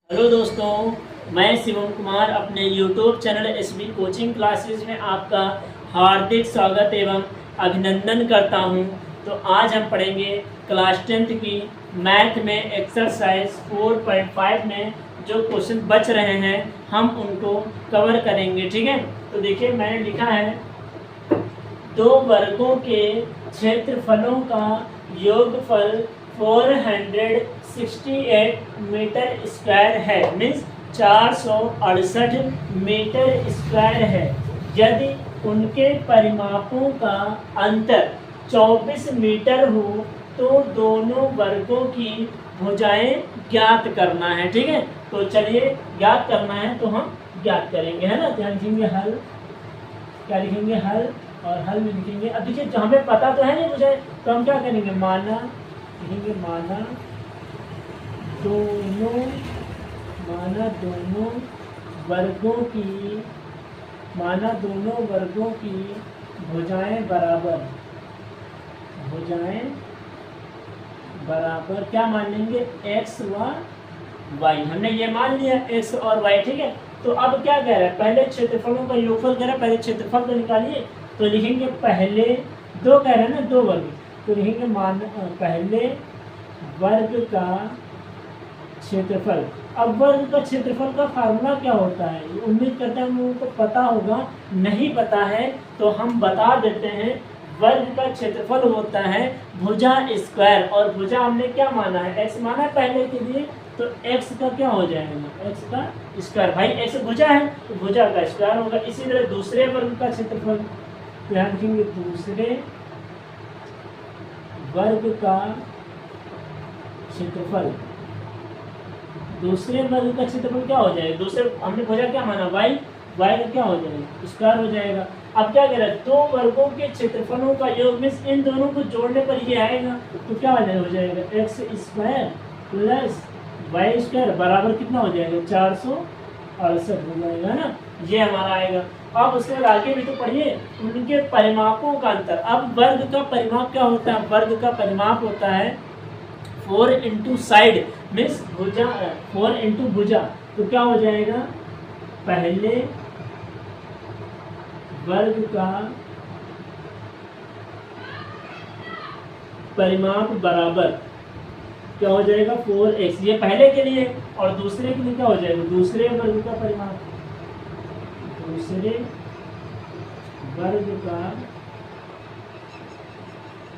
Hello दोस्तों, मैं शिवम कुमार अपने YouTube channel SB coaching classes में आपका हार्दिक स्वागत एवं अभिनंदन करता हूं। तो आज हम पढ़ेंगे क्लास 10th की मैथ में एक्सरसाइज 4.5 में जो क्वेश्चन बच रहे हैं हम उनको कवर करेंगे। ठीक है, तो देखिए मैंने लिखा है दो वर्गों के क्षेत्रफलों का योगफल 468 मीटर स्क्वायर है, मीन्स 468 मीटर स्क्वायर है। यदि उनके परिमापों का अंतर 24 मीटर हो तो दोनों वर्गों की भुजाएं ज्ञात करना है। ठीक है, तो चलिए ज्ञात करना है तो हम ज्ञात करेंगे, है ना। ध्यान लिखेंगे हल, क्या लिखेंगे हल, और हल में लिखेंगे। अब देखिए जहाँ पे पता तो है नहीं मुझे, तो हम क्या करेंगे माना लिखेंगे, माना दोनों वर्गों की भुजाएं बराबर क्या मान लेंगे, एक्स व वाई। हमने ये मान लिया एक्स और वाई। ठीक है, तो अब क्या कह रहा है, पहले क्षेत्रफलों का योगफल कह रहा है, पहले क्षेत्रफल तो निकालिए। तो लिखेंगे पहले दो, कह रहे हैं ना दो वर्ग, तो लिखेंगे पहले वर्ग का क्षेत्रफल। अब वर्ग का क्षेत्रफल का फार्मूला क्या होता है, उम्मीद करते हैं हम लोगों को पता होगा, नहीं पता है तो हम बता देते हैं। वर्ग का क्षेत्रफल होता है भुजा स्क्वायर, और भुजा हमने क्या माना है, एक्स माना है पहले के लिए, तो एक्स का क्या हो जाएगा, एक्स का स्क्वायर। भाई एक्स भुजा है तो भुजा का स्क्वायर होगा। इसी तरह दूसरे वर्ग का क्षेत्रफल, ध्यान रखेंगे दूसरे वर्ग का क्षेत्रफल, दूसरे वर्ग का क्षेत्रफल क्या हो जाएगा, दूसरे हमने भुजा क्या माना वाई, वाई का क्या हो जाएगा, स्क्वायर हो जाएगा। अब क्या कह रहा है, दो वर्गों के क्षेत्रफलों का योग, मीन्स इन दोनों को जोड़ने पर ये आएगा, तो क्या हो जाएगा X square plus Y square बराबर कितना हो जाएगा, 468 हो जाएगा ना, ये हमारा आएगा। अब उसके बाद आगे भी तो पढ़िए, उनके परिमापों का अंतर। अब वर्ग का परिमाप क्या होता है, वर्ग का परिमाप होता है 4 इंटू साइड, मीन्स भुजा, 4 इंटू भुजा, तो क्या हो जाएगा, पहले वर्ग का परिमाप बराबर क्या हो जाएगा 4x, ये पहले के लिए, और दूसरे के लिए क्या हो जाएगा, दूसरे वर्ग का परिमाप, दूसरे वर्ग का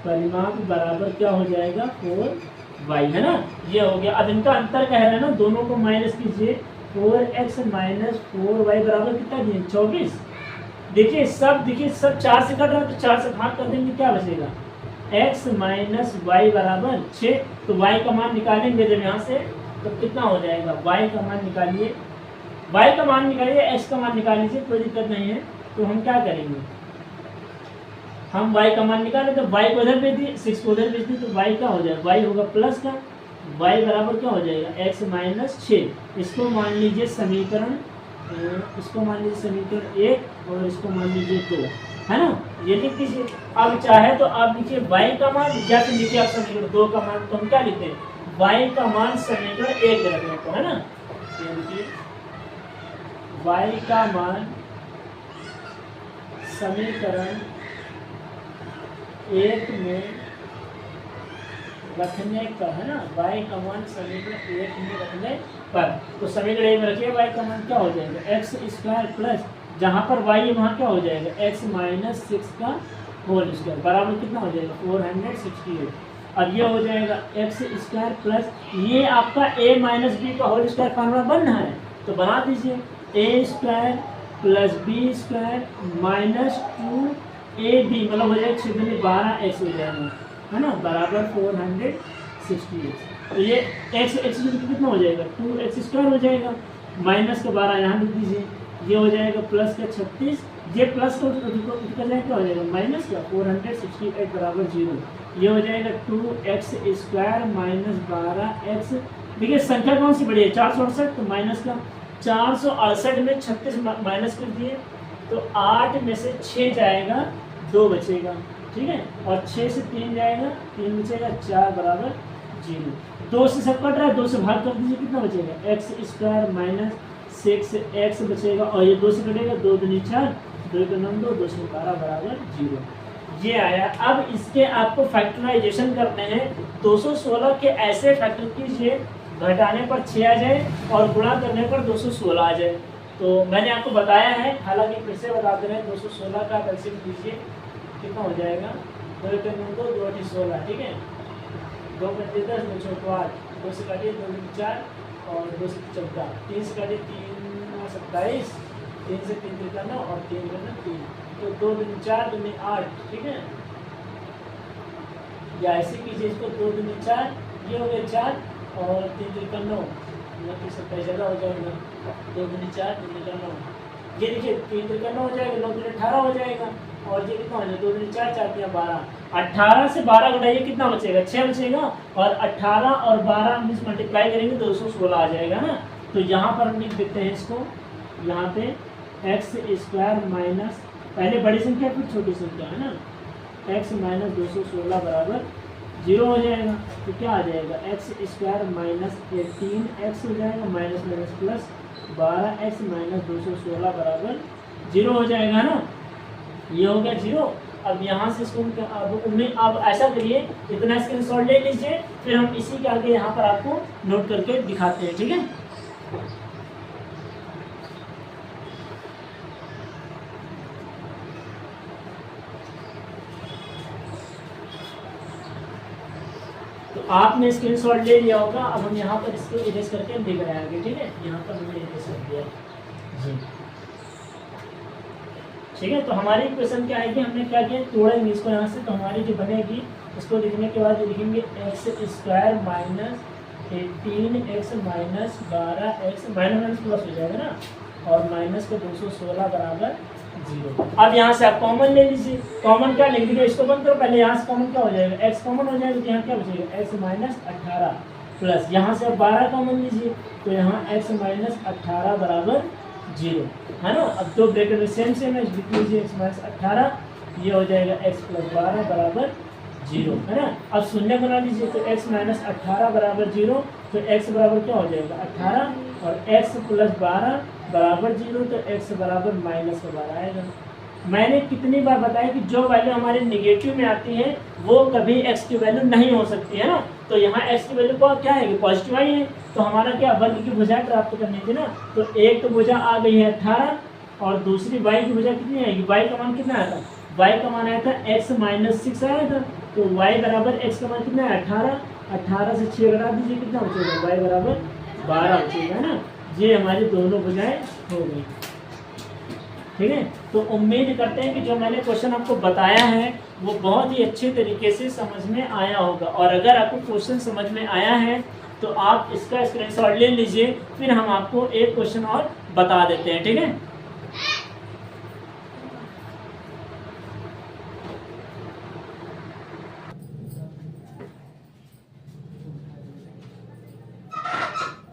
परिमाप बराबर क्या हो जाएगा 4y, है ना, ये हो गया। अब इनका अंतर कह रहे हैं ना, दोनों को माइनस कीजिए, 4x माइनस 4y बराबर कितना दिए 24। देखिए सब 4 से कट रहा है, तो 4 से भाग कर देंगे, क्या बचेगा x माइनस वाई बराबर 6। तो y का मान निकालेंगे जब यहाँ से, तो कितना हो जाएगा, y का मान निकालिए, y का मान निकालिए, x का मान निकाल लीजिए, कोई दिक्कत नहीं है। तो हम क्या करेंगे, हम y का मान निकालें, तो y को उधर भेज दिए, 6 को उधर भेज दिए, तो y क्या हो जाएगा, y होगा प्लस का, y बराबर क्या हो जाएगा x माइनस 6। इसको मान लीजिए समीकरण, इसको मान लीजिए समीकरण 1 और इसको मान लीजिए 2, है ना, ये लिख दीजिए। अब चाहे तो आप लिखिए y का मान, या फिर लिखिए आप समीकरण 2 का मान, तो हम क्या लिखते हैं y का मान समीकरण 1 रखने को, है ना, y का मान समीकरण 1 में रखने का, है ना, y का मान समीकरण 1 में रखने पर, तो समीकरण 1 में रखिए, y का मान क्या हो जाएगा एक्स स्क्वायर प्लस, जहाँ पर y है वहाँ क्या हो जाएगा x माइनस 6 का होल स्क्वायर बराबर कितना हो जाएगा 468। अब ये हो जाएगा एक्स स्क्वायर प्लस, ये आपका a माइनस बी का होल स्क्वायर फार्मूला बनना है, तो बना दीजिए, a square plus B square minus 2ab, मतलब हो जाएगा 12x हो जाएगा, है ना, बराबर 468। तो ये x कितना हो जाएगा 2x स्क्वायर हो जाएगा, माइनस का 12 यहाँ लिख दीजिए, ये हो जाएगा प्लस का 36, ये प्लस को क्या हो जाएगा माइनस का 468 बराबर 0। ये हो जाएगा 2x स्क्वायर माइनस 12x। देखिए संख्या कौन सी बड़ी है 468, तो माइनस का 468 में 36 माइनस कर दिए, तो 8 में से 6 जाएगा, 2 बचेगा, ठीक है, और 6 से 3 जाएगा, 3 बचेगा, 4 बराबर 0। 2 से सब कट रहा है, 2 से भाग कर दीजिए, कितना बचेगा एक्स स्क्वायर माइनस 6x बचेगा, और ये 2 से कटेगा, 2 दूनी 4, 2 का 9 2, 2 से 12 बराबर 0। ये आया। अब इसके आपको फैक्टराइजेशन करने हैं। 216 के ऐसे फैक्टर कीजिए घटाने पर 6 आ जाए और गुणा करने पर 216 आ जाए। तो मैंने आपको बताया है, हालांकि फिर से बता दे रहे हैं, 216 का एलसीएम कीजिए, कितना हो जाएगा 2 का 9 2, 2 16, ठीक है, 2 5 10, 2 6 8, 2 से काटिए 2 4 और 2 से 14, 3 से काटिए 3 27, 3 से 3 3 9 और 3 3, तो 2 2 4 2 8, ठीक है, या ऐसे कीजिए इसको 2 2 4, ये हो गया 4 और 3 3 9, मतलब 27 ज़्यादा हो जाएगा, 2 2 4 2 3 9, ये देखिए 3 3 9 हो जाएगा, 9 3 18 हो जाएगा, और ये कितना हो जाएगा 2 3 4 4 3 12, 18 से 12 घटाइए कितना बचेगा 6 बचेगा, और 18 और 12 मिस मल्टीप्लाई करेंगे 216 आ जाएगा ना। तो यहाँ पर हम लिख देते हैं इसको, यहाँ पे एक्स स्क्वायर माइनस पहले बड़ी संख्या फिर छोटी संख्या है ना, एक्स माइनस 216 बराबर 0 हो जाएगा। तो क्या आ जाएगा एक्स स्क्वायर माइनस 18x हो जाएगा, minus minus plus 12x minus 216 बराबर 0 हो जाएगा ना, ये हो गया 0। अब यहाँ से इसको अब ऐसा करिए, इतना स्क्रीनशॉट ले लीजिए, फिर हम इसी के आगे यहाँ पर आपको नोट करके दिखाते हैं, ठीक है। तो आपने स्क्रीनशॉट ले लिया होगा, अब हम यहाँ पर इसको इरेज करके हम दिख रहे हैं, ठीक है, यहाँ पर हमने इरेज कर दिया जी, ठीक है। तो हमारी क्वेश्चन क्या है कि हमने क्या किया, तोड़ेंगे इसको यहाँ से, तो हमारी जो बनेगी इसको लिखने के बाद लिखेंगे x square minus 18x minus 12x minus minus plus हो जाएगा ना, और माइनस का 216 बराबर 0। अब यहाँ से आप कॉमन ले लीजिए, कॉमन क्या लिख दीजिए, इसको बंद करो पहले, यहाँ से कॉमन क्या हो जाएगा x कॉमन हो जाएगा, तो यहाँ क्या बचेगा x माइनस 18 प्लस, यहाँ से आप 12 कॉमन लीजिए, तो यहाँ x माइनस 18 बराबर 0 है ना। अब दो ब्रैकेट में सेम सेम है, लिख लीजिए x माइनस 18, ये हो जाएगा x प्लस 12 बराबर 0 है ना। अब शून्य बना लीजिए, तो x माइनस 18 बराबर 0, तो x बराबर क्या हो जाएगा 18, और x प्लस 12 बराबर 0, तो x बराबर माइनस 12 आएगा। मैंने कितनी बार बताया कि जो वैल्यू हमारे निगेटिव में आती है वो कभी x की वैल्यू नहीं हो सकती है ना, तो यहाँ x की वैल्यू को क्या है, पॉजिटिव आई है, तो हमारा क्या वर्ग की भुजा प्राप्त करनी थी ना, तो एक तो भुजा आ गई है 18, और दूसरी y की भुजा कितनी आएगी, y का मान कितना आया था, y का मान आया था x माइनस 6 आया था, तो y बराबर x का मान कितना है 18, 18 से 6 घटा दीजिए, कितना बचेगा y बराबर 12 बचेगा है ना। ये हमारी दोनों भुजाएं हो गई, ठीक है। तो उम्मीद करते हैं कि जो मैंने क्वेश्चन आपको बताया है वो बहुत ही अच्छे तरीके से समझ में आया होगा, और अगर आपको क्वेश्चन समझ में आया है तो आप इसका स्क्रीनशॉट ले लीजिए, फिर हम आपको एक क्वेश्चन और बता देते हैं, ठीक है।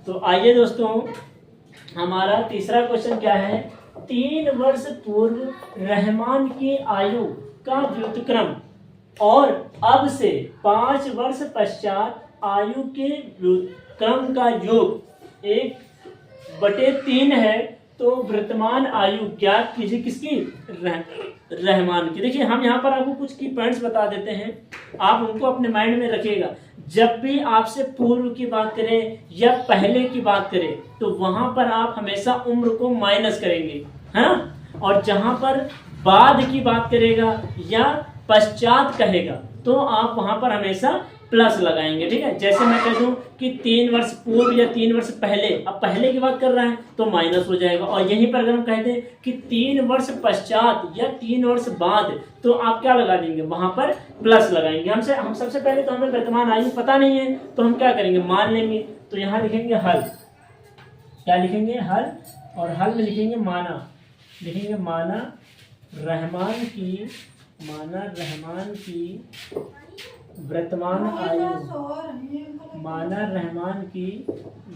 तो आइए दोस्तों, हमारा तीसरा क्वेश्चन क्या है, 3 वर्ष पूर्व रहमान की आयु का व्युत्क्रम और अब से 5 वर्ष पश्चात आयु के व्युत्क्रम का योग 1/3 है, तो वर्तमान आयु ज्ञात कीजिए किसकी, रहमान की। देखिए हम यहाँ पर आपको कुछ की पॉइंट्स बता देते हैं, आप उनको अपने माइंड में रखिएगा। जब भी आपसे पूर्व की बात करें या पहले की बात करें तो वहां पर आप हमेशा उम्र को माइनस करेंगे, है ना, और जहां पर बाद की बात करेगा या पश्चात कहेगा तो आप वहां पर हमेशा प्लस लगाएंगे, ठीक है। जैसे मैं कह दूं कि 3 वर्ष पूर्व या 3 वर्ष पहले, अब पहले की बात कर रहा है तो माइनस हो जाएगा, और यहीं पर अगर हम कह दें कि 3 वर्ष पश्चात या 3 वर्ष बाद, तो आप क्या लगा देंगे, वहां पर प्लस लगाएंगे। हम सबसे पहले तो हमें वर्तमान आयु पता नहीं है, तो हम क्या करेंगे, मान लेंगे, तो यहाँ लिखेंगे हल, क्या लिखेंगे, हल, और हल में लिखेंगे माना, लिखेंगे माना रहमान की वर्तमान आयु, माना रहमान की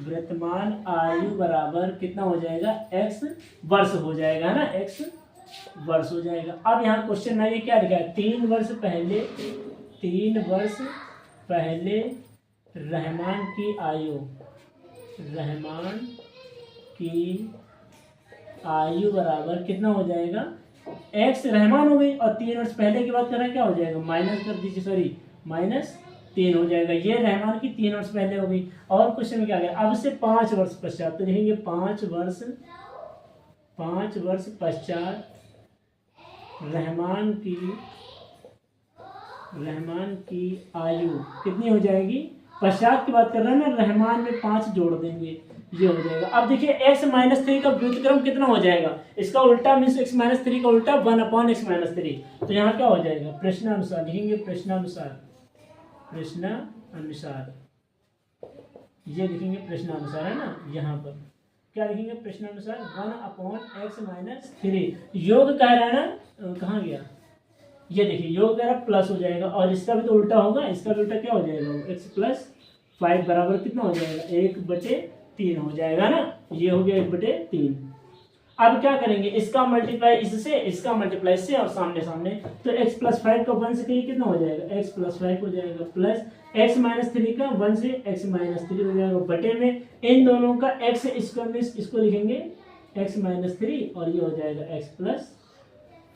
वर्तमान आयु बराबर कितना हो जाएगा, x वर्ष हो जाएगा ना, x वर्ष हो जाएगा। अब यहाँ क्वेश्चन में ये क्या लिखा है, 3 वर्ष पहले रहमान की आयु, रहमान की आयु बराबर कितना हो जाएगा, एक्स रहमान हो गई और 3 वर्ष पहले की बात कर रहे हैं, क्या हो जाएगा, माइनस कर दीजिए, सॉरी -3 हो जाएगा। ये रहमान की 3 वर्ष पहले हो गई। और क्वेश्चन में क्या गया, अब से 5 वर्ष पश्चात, तो लिखेंगे 5 वर्ष पश्चात रहमान की आयु कितनी हो जाएगी, पश्चात की बात कर रहे हैं ना, रहमान में 5 जोड़ देंगे, ये हो जाएगा। अब देखिए x-3 का व्युत्क्रम कितना हो जाएगा, इसका उल्टा मीन्स x-3 का उल्टा 1/x-3। तो यहाँ क्या हो जाएगा, प्रश्नानुसार लिखेंगे, प्रश्नानुसार ये लिखेंगे प्रश्नानुसार, है ना। यहाँ पर क्या लिखेंगे, प्रश्नानुसार 1/x-3। योग कह रहा है ना, कहाँ गया, ये देखिए योग कह रहा प्लस हो जाएगा, और इसका भी तो उल्टा होगा, इसका भी उल्टा क्या हो जाएगा, x + 5 बराबर कितना हो जाएगा, 1/3 हो जाएगा ना। ये हो गया 1/3। अब क्या करेंगे, इसका मल्टीप्लाई इससे, इसका मल्टीप्लाई इससे, और सामने सामने, तो x + 5 का 1 से कहीं कितना हो जाएगा, x + 5 हो जाएगा, प्लस x-3 का 1 से x-3 हो जाएगा, बटे में इन दोनों का x² में इसको लिखेंगे x-3, और ये हो जाएगा x +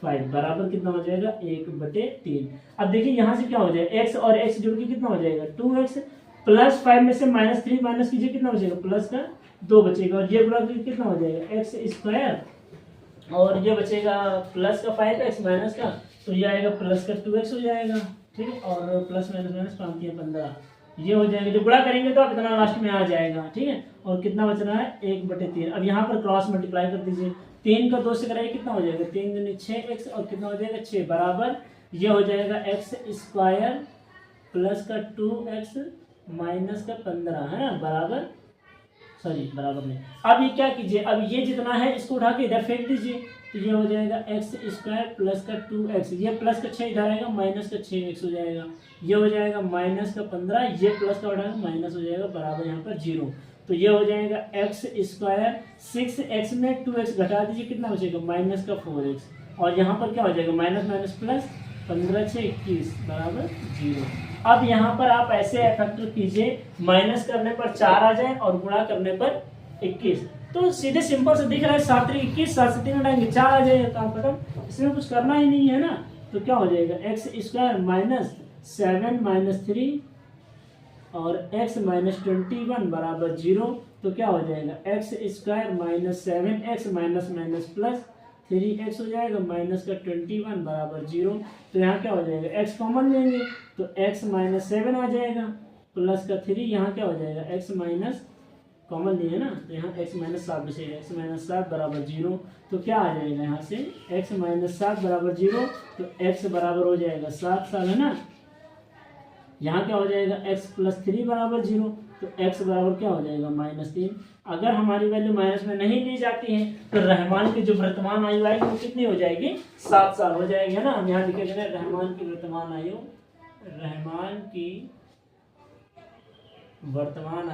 5 बराबर कितना हो जाएगा, 1/3। अब देखिए यहाँ से क्या हो जाएगा, x और x जोड़ के कितना हो जाएगा, 2x, प्लस 5 में से -3 माइनस कीजिए, कितना बचेगा, प्लस का 2 बचेगा, और ये गुणा करके कितना हो जाएगा, x², और ये बचेगा प्लस का 5x माइनस का, तो ये आएगा प्लस का 2x हो जाएगा, ठीक है, और प्लस माइनस 5 × 15, ये हो जाएगा। जो गुणा करेंगे तो आप इतना लास्ट में आ जाएगा, ठीक है। और कितना बच रहा है, 1/3। अब यहाँ पर क्रॉस मल्टीप्लाई कर दीजिए, 3 का 2 से कराइए, कितना हो जाएगा, 3 दूनी 6x, और कितना हो जाएगा 6 बराबर, ये हो जाएगा x² प्लस का 2x माइनस का 15, है ना, बराबर, सॉरी बराबर नहीं। अब ये क्या कीजिए, अब ये जितना है इसको उठा के इधर फेंक दीजिए, तो ये हो जाएगा x² प्लस का 2x, ये प्लस का 6 इधर आएगा, माइनस का 6x हो जाएगा, ये हो जाएगा माइनस का 15, ये प्लस का उठाएगा माइनस हो जाएगा, बराबर यहाँ पर 0। तो ये हो जाएगा x², 6x में 2x घटा दीजिए, कितना बचेगा, माइनस का 4x, और यहाँ पर क्या हो जाएगा, माइनस माइनस प्लस, 15 × 6 = 21 बराबर 0। अब यहाँ पर आप ऐसे फैक्टर कीजिए, माइनस करने पर 4 आ जाए और गुणा करने पर 21, तो सीधे सिंपल से दिख रहा है, 7 × 21, 7 से 3 हटाएंगे 4 आ जाएगा, काम खत्म, इसमें कुछ करना ही नहीं है ना। तो क्या हो जाएगा, x² -7 - 3 और x - 21 बराबर 0। तो क्या हो जाएगा, x² -7x minus plus 3x हो जाएगा, माइनस का 21 बराबर 0। तो यहाँ क्या हो जाएगा, x कॉमन लेंगे तो x - 7 आ जाएगा, प्लस का 3, यहाँ क्या हो जाएगा, x माइनस कॉमन लिए ना, तो यहाँ x - 7 बचेगा, x - 7 बराबर 0। तो क्या आ जाएगा, यहाँ से x - 7 बराबर 0, तो x बराबर हो जाएगा 7 है ना। यहाँ क्या हो जाएगा, x + 3 बराबर 0, तो x बराबर क्या हो जाएगा, -3। अगर हमारी वैल्यू माइनस में नहीं ली जाती है तो रहमान की जो वर्तमान आयु आएगी वो कितनी हो जाएगी, 7 साल हो जाएगी, है ना। हम यहाँ लिखे गए रहमान की वर्तमान आयु, रहमान की वर्तमान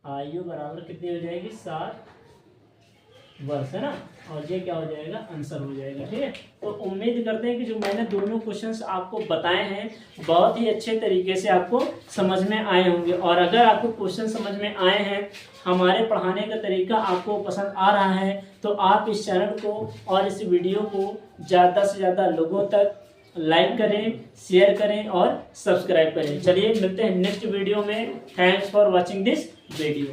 आयु बराबर कितनी हो जाएगी, 7 वर्ष, है ना। और ये क्या हो जाएगा, आंसर हो जाएगा, ठीक है। तो उम्मीद करते हैं कि जो मैंने दोनों क्वेश्चंस आपको बताए हैं बहुत ही अच्छे तरीके से आपको समझ में आए होंगे। और अगर आपको क्वेश्चन समझ में आए हैं, हमारे पढ़ाने का तरीका आपको पसंद आ रहा है, तो आप इस चैनल को और इस वीडियो को ज़्यादा से ज़्यादा लोगों तक लाइक करें, शेयर करें और सब्सक्राइब करें। चलिए मिलते हैं नेक्स्ट वीडियो में। Thanks for watching this video.